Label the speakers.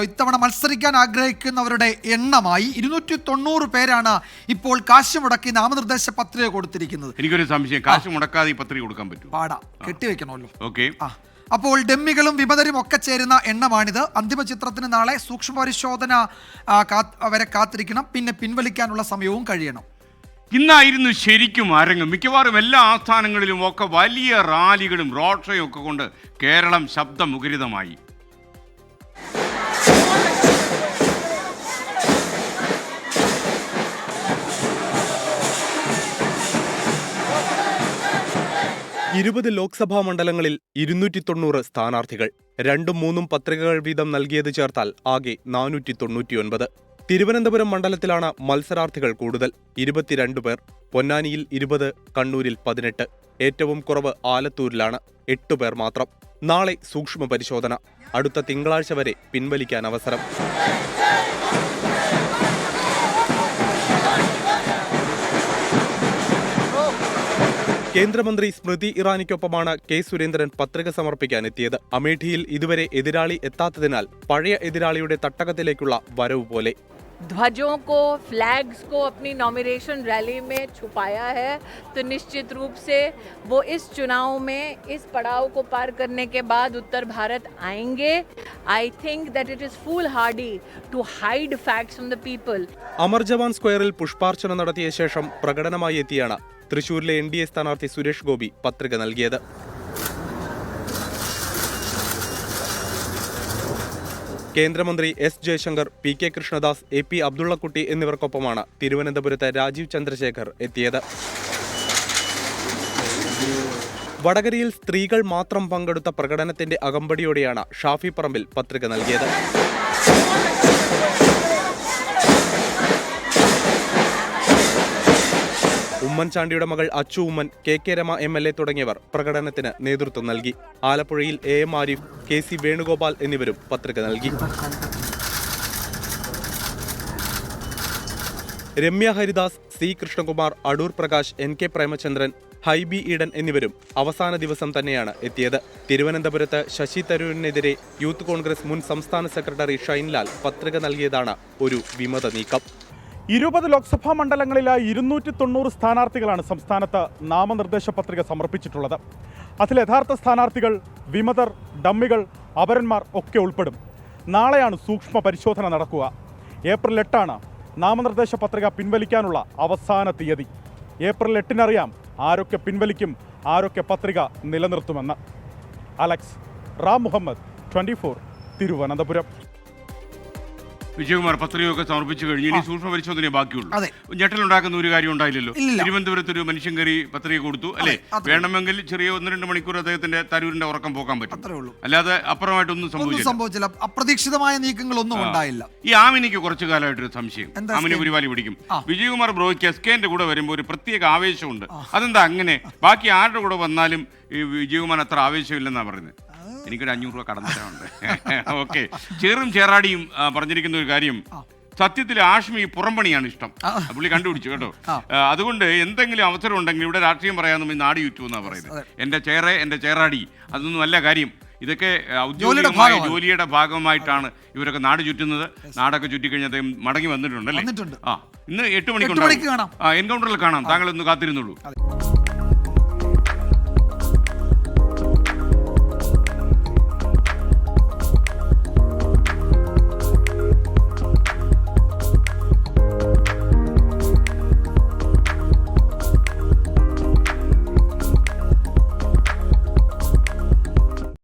Speaker 1: ഇത്തവണ മത്സരിക്കാൻ ആഗ്രഹിക്കുന്നവരുടെ എണ്ണമായി 290 പേരാണ് ഇപ്പോൾ കാശ് മുടക്കി നാമനിർദ്ദേശ പത്രിക കൊടുത്തിരിക്കുന്നത്.
Speaker 2: എനിക്കൊരു സംശയം, കാശ് മുടക്കാതെ ഈ പത്രിക കൊടുക്കാൻ പറ്റും?
Speaker 1: പാടാ, കെട്ടിവെക്കണമല്ലോ.
Speaker 2: ഓക്കെ.
Speaker 1: അപ്പോൾ ഡെമ്മികളും വിമതരും ഒക്കെ ചേരുന്ന എണ്ണമാണിത്. അന്തിമ ചിത്രത്തിന് നാളെ സൂക്ഷ്മ പരിശോധന വരെ കാത്തിരിക്കണം. പിന്നെ പിൻവലിക്കാനുള്ള സമയവും കഴിയണം.
Speaker 2: ഇന്നായിരുന്നു ശരിക്കും അരങ്ങ്. മിക്കവാറും എല്ലാ ആസ്ഥാനങ്ങളിലും ഒക്കെ വലിയ റാലികളും റോഡ് ഷോയും ഒക്കെ കൊണ്ട് കേരളം ശബ്ദമുഖരിതമായി.
Speaker 3: ലോക്സഭാ മണ്ഡലങ്ങളിൽ 290 സ്ഥാനാർത്ഥികൾ. 2-3 പത്രികകൾ വീതം നൽകിയത് ചേർത്താൽ ആകെ 499. തിരുവനന്തപുരം മണ്ഡലത്തിലാണ് മത്സരാർത്ഥികൾ കൂടുതൽ, 22 പേർ. പൊന്നാനിയിൽ 20, കണ്ണൂരിൽ 18. ഏറ്റവും കുറവ് ആലത്തൂരിലാണ്, 8 പേർ മാത്രം. നാളെ സൂക്ഷ്മ പരിശോധന. അടുത്ത തിങ്കളാഴ്ച വരെ പിൻവലിക്കാൻ അവസരം. കേന്ദ്രമന്ത്രി സ്മൃതി ഇറാനിക്കൊപ്പമാണ് കെ സുരേന്ദ്രൻ പത്രിക സമർപ്പിക്കാനെത്തിയത്. അമേഠിയിൽ ഇതുവരെ എതിരാളി എത്താത്തതിനാൽ പഴയ എതിരാളിയുടെ തട്ടകത്തിലേക്കുള്ള വരവ് പോലെ.
Speaker 4: ध्वजों को, फ्लैग्स को अपनी नॉमिनेशन रैली में छुपाया है, तो निश्चित रूप से वो इस चुनाव में इस पड़ाव को पार करने के बाद उत्तर भारत आएंगे. I think that it is foolhardy to hide facts from the people.
Speaker 3: Amar Jawan സ്ക്വയറിൽ പുഷ്പാർച്ചന നടത്തിയ ശേഷം പ്രകടനമായി എത്തിയാണ് തൃശൂരിലെ NDA സ്ഥാനാർത്ഥി സുരേഷ് ഗോപി പത്രിക നൽകിയത്. കേന്ദ്രമന്ത്രി S Jaishankar, PK Krishnadas, AP Abdullakutty എന്നിവർക്കൊപ്പമാണ് തിരുവനന്തപുരത്ത് രാജീവ് ചന്ദ്രശേഖർ എത്തിയത്. വടകരയിൽ സ്ത്രീകൾ മാത്രം പങ്കെടുത്ത പ്രകടനത്തിന്റെ അകമ്പടിയോടെയാണ് ഷാഫി പറമ്പിൽ പത്രിക നൽകിയത്. ഉമ്മൻചാണ്ടിയുടെ മകൾ അച്ചു ഉമ്മൻ, KK രമ MLA തുടങ്ങിയവർ പ്രകടനത്തിന് നേതൃത്വം നൽകി. ആലപ്പുഴയിൽ AM ആരിഫ്, KC വേണുഗോപാൽ എന്നിവരും പത്രിക നൽകി. രമ്യ ഹരിദാസ്, C കൃഷ്ണകുമാർ, അടൂർ പ്രകാശ്, NK പ്രേമചന്ദ്രൻ, ഹൈബി ഈഡൻ എന്നിവരും അവസാന ദിവസം തന്നെയാണ് എത്തിയത്. തിരുവനന്തപുരത്ത് ശശി തരൂരിനെതിരെ യൂത്ത് കോൺഗ്രസ് മുൻ സംസ്ഥാന സെക്രട്ടറി ഷൈൻലാൽ പത്രിക നൽകിയതാണ് ഒരു വിമത നീക്കം.
Speaker 5: 20 ലോക്സഭാ മണ്ഡലങ്ങളിലായി 290 സ്ഥാനാർത്ഥികളാണ് സംസ്ഥാനത്ത് നാമനിർദ്ദേശ പത്രിക സമർപ്പിച്ചിട്ടുള്ളത്. അതിൽ യഥാർത്ഥ സ്ഥാനാർത്ഥികൾ, വിമതർ, ഡമ്മികൾ, അപരന്മാർ ഒക്കെ ഉൾപ്പെടും. നാളെയാണ് സൂക്ഷ്മ പരിശോധന നടക്കുക. ഏപ്രിൽ 8 നാമനിർദ്ദേശ പത്രിക പിൻവലിക്കാനുള്ള അവസാന തീയതി. ഏപ്രിൽ 8 ആരൊക്കെ പിൻവലിക്കും, ആരൊക്കെ പത്രിക നിലനിർത്തുമെന്ന്. അലക്സ്, റാം മുഹമ്മദ്, 24, തിരുവനന്തപുരം.
Speaker 2: വിജയകുമാർ പത്രികയൊക്കെ സമർപ്പിച്ചു കഴിഞ്ഞു. ഇനി സൂക്ഷ്മ പരിശോധനയെ ബാക്കിയുള്ളൂ. ഞെട്ടലുണ്ടാക്കുന്ന ഒരു കാര്യം ഉണ്ടായില്ലല്ലോ. തിരുവനന്തപുരത്ത് ഒരു മനുഷ്യൻ കയറി പത്രിക കൊടുത്തു അല്ലേ? വേണമെങ്കിൽ ചെറിയ 1-2 മണിക്കൂർ അദ്ദേഹത്തിന്റെ തരൂരിന്റെ ഉറക്കം പോകാൻ പറ്റും. അല്ലാതെ അപ്പുറമായിട്ടൊന്നും സംഭവിച്ചില്ല.
Speaker 1: അപ്രതീക്ഷിതമായ നീക്കങ്ങളൊന്നും ഉണ്ടായില്ല.
Speaker 2: ഈ ആമിനിക്ക് കുറച്ചു കാലമായിട്ടൊരു സംശയം, ആമിനെ പുരിവാലി പിടിക്കും. വിജയകുമാർ ബ്രോയ്ക്ക് SKന്റെ കൂടെ വരുമ്പോൾ ഒരു പ്രത്യേക ആവേശമുണ്ട്. അതെന്താ അങ്ങനെ? ബാക്കി ആരുടെ കൂടെ വന്നാലും ഈ വിജയകുമാർ അത്ര ആവേശമില്ലെന്നാ പറയുന്നത്. എനിക്കൊരു 500 രൂപ കടം തരാനുണ്ട്. ഓക്കെ. ചേറും ചേറാടിയും പറഞ്ഞിരിക്കുന്ന ഒരു കാര്യം, സത്യത്തിൽ ആഷ്മി പുറംപണിയാണ് ഇഷ്ടം. പുള്ളി കണ്ടുപിടിച്ചു കേട്ടോ. അതുകൊണ്ട് എന്തെങ്കിലും അവസരം ഉണ്ടെങ്കിൽ ഇവിടെ രാഷ്ട്രീയം പറയാമെന്ന് നാട് ചുറ്റുമെന്നാണ് പറയുന്നത്. എൻ്റെ ചേറെ, എൻ്റെ ചേറാടി, അതൊന്നും അല്ല കാര്യം. ഇതൊക്കെ ഔദ്യോഗികമായ ജോലിയുടെ ഭാഗമായിട്ടാണ് ഇവരൊക്കെ നാട് ചുറ്റുന്നത്. നാടൊക്കെ ചുറ്റിക്കഴിഞ്ഞാൽ അദ്ദേഹം മടങ്ങി വന്നിട്ടുണ്ടല്ലേ? ഇന്ന് 8 മണിക്ക് എൻകൗണ്ടറിൽ കാണാം. താങ്കൾ ഒന്ന് കാത്തിരുന്നുള്ളൂ.